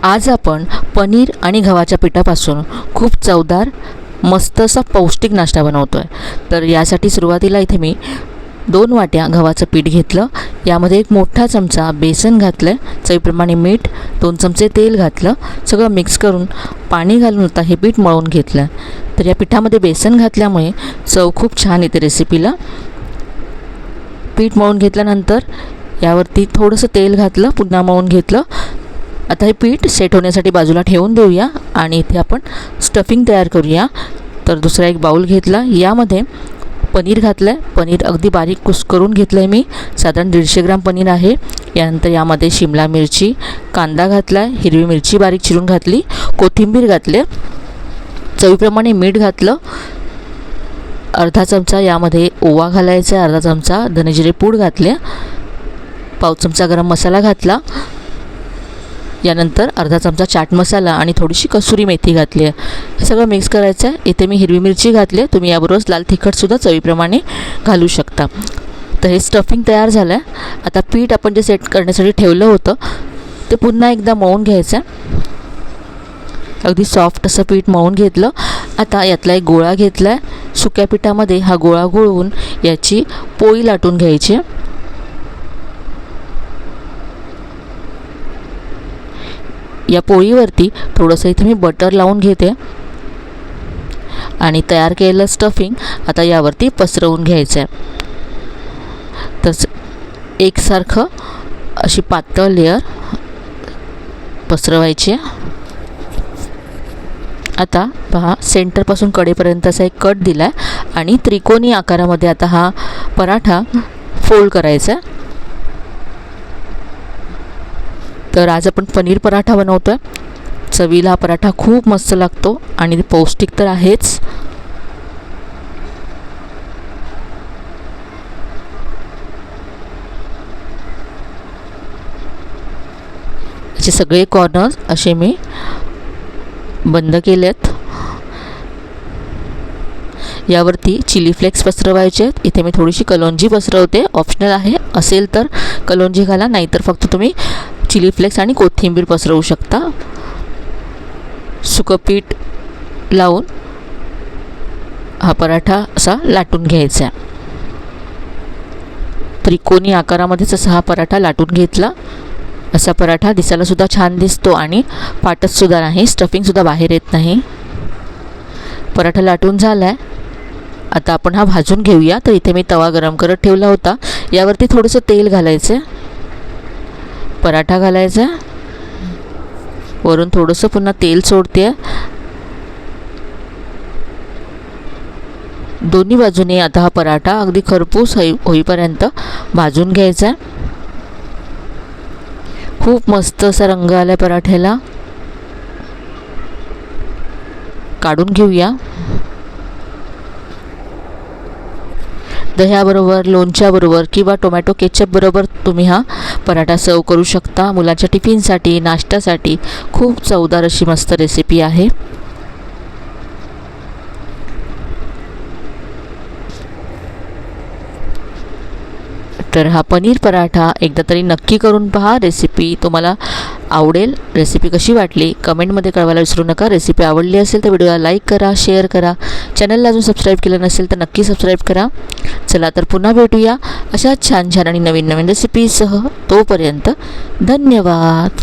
आज आपण पनीर आणि गव्हाच्या पिठापासून खूप चवदार मस्त असा पौष्टिक नाश्ता बनवतो आहे। तर यासाठी सुरुवातीला इथे मी 2 वाट्या गव्हाचं पीठ घेतलं। यामध्ये 1 मोठा चमचा बेसन घातलं, चवीप्रमाणे मीठ, 2 चमचे तेल घातलं, सगळं मिक्स करून पाणी घालून आता हे पीठ मळून घेतलं। तर या पिठामध्ये बेसन घातल्यामुळे चव खूप छान येते रेसिपीला। पीठ मळून घेतल्यानंतर यावरती थोडंसं तेल घातलं, पुन्हा मळून घेतलं। आता हे पीठ सेट होण्यासाठी बाजूला ठेवून देऊया आणि इथे आपण स्टफिंग तयार करूया। तर दुसरा एक बाउल घेतला, यामध्ये पनीर घातलं आहे। पनीर अगदी बारीक कुस्करून घेतलं आहे मी, साधारण 150 ग्राम पनीर आहे। यानंतर यामध्ये शिमला मिरची, कांदा घातला आहे, हिरवी मिरची बारीक चिरून घातली, कोथिंबीर घातली, चवीप्रमाणे मीठ घातलं, अर्धा चमचा यामध्ये ओवा घालायचा, अर्धा चमचा धनेजिरे पूड घातले, पाव चमचा गरम मसाला घातला, यानंतर अर्धा चमचा चाट मसाला आणि थोडीशी कसुरी मेथी घातली आहे। हे सगळं मिक्स करायचं आहे। इथे मी हिरवी मिरची घातली आहे, तुम्ही याबरोबर लाल तिखटसुद्धा चवीप्रमाणे घालू शकता। तर हे स्टफिंग तयार झालं आहे। आता पीठ आपण जे सेट करण्यासाठी ठेवलं होतं ते पुन्हा एकदा मळून घ्यायचं आहे। अगदी सॉफ्ट असं पीठ मळून घेतलं। आता यातला एक गोळा घेतला आहे, सुक्या पिठामध्ये हा गोळा घोळवून याची पोळी लाटून घ्यायची आहे। या पोळीवरती थोडंसं इथे मी बटर लावून घेते आणि तयार केलेलं स्टफिंग आता यावरती पसरवून घ्यायचं आहे। तसं एकसारखं अशी पातळ लेयर पसरवायची आहे। आता पहा, सेंटरपासून कडेपर्यंत असा एक कट दिला आहे आणि त्रिकोणी आकारामध्ये आता हा पराठा फोल्ड करायचा आहे। तर आज आपण पनीर पराठा बनवतो आहे। चवीला हा पराठा खूप मस्त लागतो आणि पौष्टिक तर आहेच। याचे सगळे कॉर्नर्स असे मी बंद केलेत। यावरती चिली फ्लेक्स पसरवायचे आहेत। इथे मी थोडीशी कलोंजी पसरवते, ऑप्शनल आहे, असेल तर कलोंजी घाला, नाहीतर फक्त तुम्ही चिली फ्लेक्स आणि कोथिंबीर पसरवू शकता। सुकं पीठ लावून हा पराठा असा लाटून घ्यायचा आहे। त्रिकोणी आकारामध्येच असा हा पराठा लाटून घेतला। असा पराठा दिसायला सुद्धा छान दिसतो आणि फाटत सुद्धा नाही, स्टफिंग सुद्धा बाहेर येत नाही। पराठा लाटून झाला आहे। आता आपण हा भाजून घेऊया। तर इथे मी तवा गरम करत ठेवला होता, यावरती थोडंसं तेल घालायचं, पराठा घालायचा, वरून थोडंसं पुन्हा तेल सोडते। दोन्ही बाजूने आता हा पराठा अगदी खरपूस होईपर्यंत भाजून घ्यायचा। खूप मस्त असा रंग आला पराठ्याला, काढून घेऊया। दह्याबरोबर, लोणच्याबरोबर किंवा टोमॅटो केचप बरोबर तुम्ही हा पराठा सर्व करू शकता। मुलांच्या टिफिनसाठी, नाश्त्यासाठी खूप चवदार अशी मस्त रेसिपी आहे। तर हा पनीर पराठा एकदा तरी नक्की करून पहा। रेसिपी तुम्हाला आवडेल। रेसिपी कशी वाटली कमेंटमध्ये कळवायला विसरू नका। रेसिपी आवडली असेल तर व्हिडिओला लाईक करा, शेअर करा, चॅनलला अजून सबस्क्राईब केलं नसेल तर नक्की सबस्क्राईब करा। चला तर पुन्हा भेटूया अशा छान छान आणि नवीन नवीन रेसिपीसह। तोपर्यंत धन्यवाद।